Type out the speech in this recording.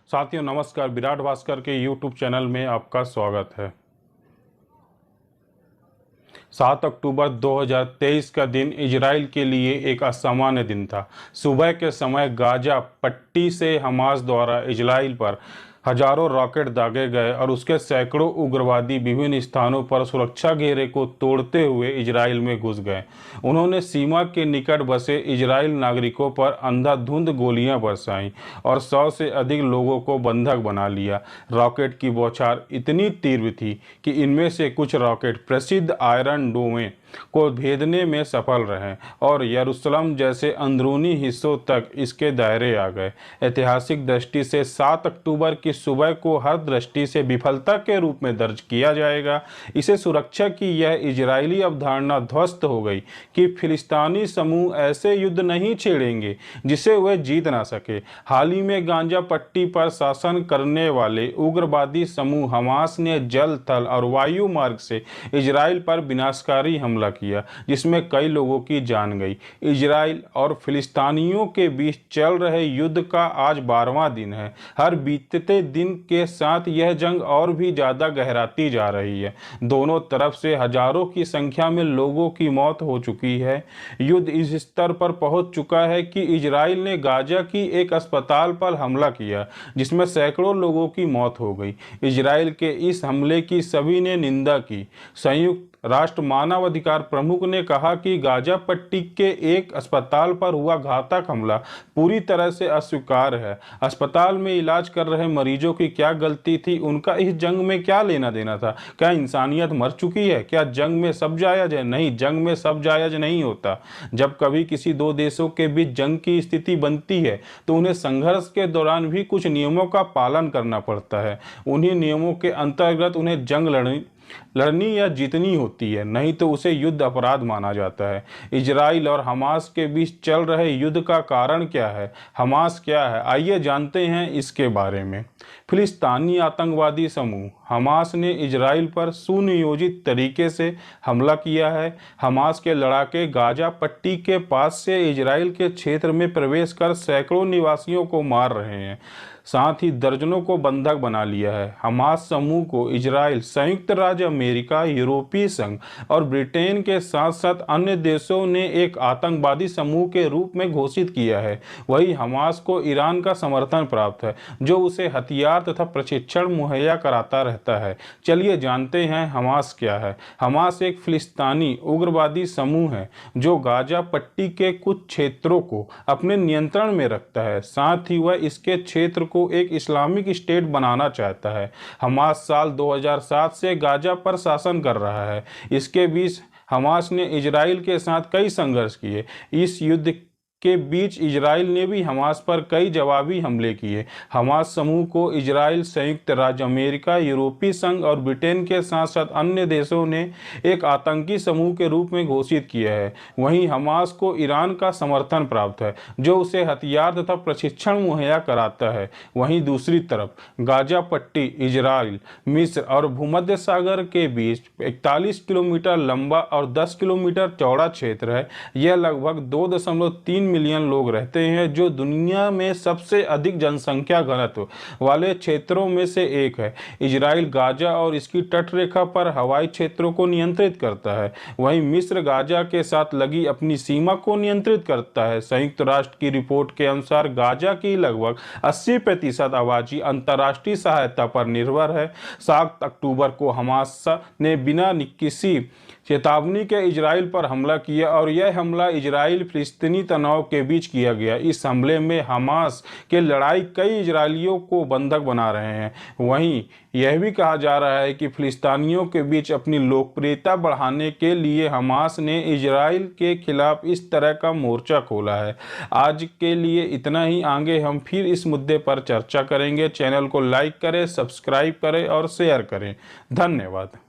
साथियों नमस्कार, विराट भास्कर के यूट्यूब चैनल में आपका स्वागत है। 7 अक्टूबर 2023 का दिन इजराइल के लिए एक असामान्य दिन था। सुबह के समय गाजा पट्टी से हमास द्वारा इजराइल पर हजारों रॉकेट दागे गए और उसके सैकड़ों उग्रवादी विभिन्न स्थानों पर सुरक्षा घेरे को तोड़ते हुए इजराइल में घुस गए। उन्होंने सीमा के निकट बसे इजराइल नागरिकों पर अंधाधुंध गोलियां बरसाईं और 100 से अधिक लोगों को बंधक बना लिया। रॉकेट की बौछार इतनी तीव्र थी कि इनमें से कुछ रॉकेट प्रसिद्ध आयरन डोमे को भेदने में सफल रहे और यरूशलेम जैसे अंदरूनी हिस्सों तक इसके दायरे आ गए। ऐतिहासिक दृष्टि से 7 अक्टूबर की सुबह को हर दृष्टि से विफलता के रूप में दर्ज किया जाएगा। इसे सुरक्षा की यह इजरायली अवधारणा ध्वस्त हो गई कि फिलिस्तीनी समूह ऐसे युद्ध नहीं छेड़ेंगे जिसे वह जीत ना सके। हाल ही में गाजा पट्टी पर शासन करने वाले उग्रवादी समूह हमास ने जल, थल और वायु मार्ग से इजराइल पर विनाशकारी हमला किया, जिसमें कई लोगों की जान गई। इजराइल और फिलिस्तीनियों के बीच चल रहे युद्ध का आज 12वां दिन है। हर बीतते दिन के साथ यह जंग और भी ज्यादा गहराती जा रही है। दोनों तरफ से हजारों की संख्या में लोगों की मौत हो चुकी है। युद्ध इस स्तर पर पहुंच चुका है कि इजराइल ने गाजा की एक अस्पताल पर हमला किया, जिसमें सैकड़ों लोगों की मौत हो गई। इजराइल के इस हमले की सभी ने निंदा की। संयुक्त राष्ट्र मानवाधिकार प्रमुख ने कहा कि गाजा पट्टी के एक अस्पताल पर हुआ घातक हमला पूरी तरह से अस्वीकार्य है। अस्पताल में इलाज कर रहे मरीजों की क्या गलती थी? उनका इस जंग में क्या लेना देना था? क्या इंसानियत मर चुकी है? क्या जंग में सब जायज है? नहीं, जंग में सब जायज नहीं होता। जब कभी किसी दो देशों के बीच जंग की स्थिति बनती है तो उन्हें संघर्ष के दौरान भी कुछ नियमों का पालन करना पड़ता है। उन्हीं नियमों के अंतर्गत उन्हें जंग लड़नी या जीतनी होती है, नहीं तो उसे युद्ध अपराध माना जाता है। इजराइल और हमास के बीच चल रहे युद्ध का कारण क्या है? हमास क्या है? आइए जानते हैं इसके बारे में। फिलिस्तीनी आतंकवादी समूह हमास ने इजराइल पर सुनियोजित तरीके से हमला किया है। हमास के लड़ाके गाजा पट्टी के पास से इजराइल के क्षेत्र में प्रवेश कर सैकड़ों निवासियों को मार रहे हैं, साथ ही दर्जनों को बंधक बना लिया है। हमास समूह को इजराइल, संयुक्त राज्य अमेरिका, यूरोपीय संघ और ब्रिटेन के साथ साथ अन्य देशों ने एक आतंकवादी समूह के रूप में घोषित किया है। वही हमास को ईरान का समर्थन प्राप्त है, जो उसे हथियार तथा प्रशिक्षण मुहैया कराता रहता है। चलिए जानते हैं हमास क्या है। हमास एक फिलिस्तीनी उग्रवादी समूह है जो गाजा पट्टी के कुछ क्षेत्रों को अपने नियंत्रण में रखता है। साथ ही वह इसके क्षेत्र को एक इस्लामिक स्टेट बनाना चाहता है। हमास साल 2007 से गाजा पर शासन कर रहा है। इसके बीच हमास ने इजराइल के साथ कई संघर्ष किए। इस युद्ध के बीच इजराइल ने भी हमास पर कई जवाबी हमले किए। हमास समूह को इजराइल, संयुक्त राज्य अमेरिका, यूरोपीय संघ और ब्रिटेन के साथ साथ अन्य देशों ने एक आतंकी समूह के रूप में घोषित किया है। वहीं हमास को ईरान का समर्थन प्राप्त है, जो उसे हथियार तथा प्रशिक्षण मुहैया कराता है। वहीं दूसरी तरफ गाजा पट्टी इजराइल, मिस्र और भूमध्य सागर के बीच 41 किलोमीटर लंबा और 10 किलोमीटर चौड़ा क्षेत्र है। यह लगभग 2.3 मिलियन लोग रहते हैं, जो दुनिया में सबसे अधिक जनसंख्या घनत्व वाले क्षेत्रों में से एक है। इजराइल गाजा और इसकी तटरेखा पर हवाई क्षेत्रों को नियंत्रित करता है। वहीं मिस्र गाजा के साथ लगी अपनी सीमा को नियंत्रित करता है। संयुक्त राष्ट्र की रिपोर्ट के अनुसार गाजा की लगभग 80% आबादी अंतर्राष्ट्रीय सहायता पर निर्भर है। 7 अक्टूबर को हमास ने बिना किसी चेतावनी के इजराइल पर हमला किया और यह हमला इजराइल फिलिस्तीनी तनाव के बीच किया गया। इस हमले में हमास के लड़ाई कई इजरायलियों को बंधक बना रहे हैं। वहीं यह भी कहा जा रहा है कि फिलिस्तीनियों के बीच अपनी लोकप्रियता बढ़ाने के लिए हमास ने इजराइल के खिलाफ इस तरह का मोर्चा खोला है। आज के लिए इतना ही। आगे हम फिर इस मुद्दे पर चर्चा करेंगे। चैनल को लाइक करें, सब्सक्राइब करें और शेयर करें। धन्यवाद।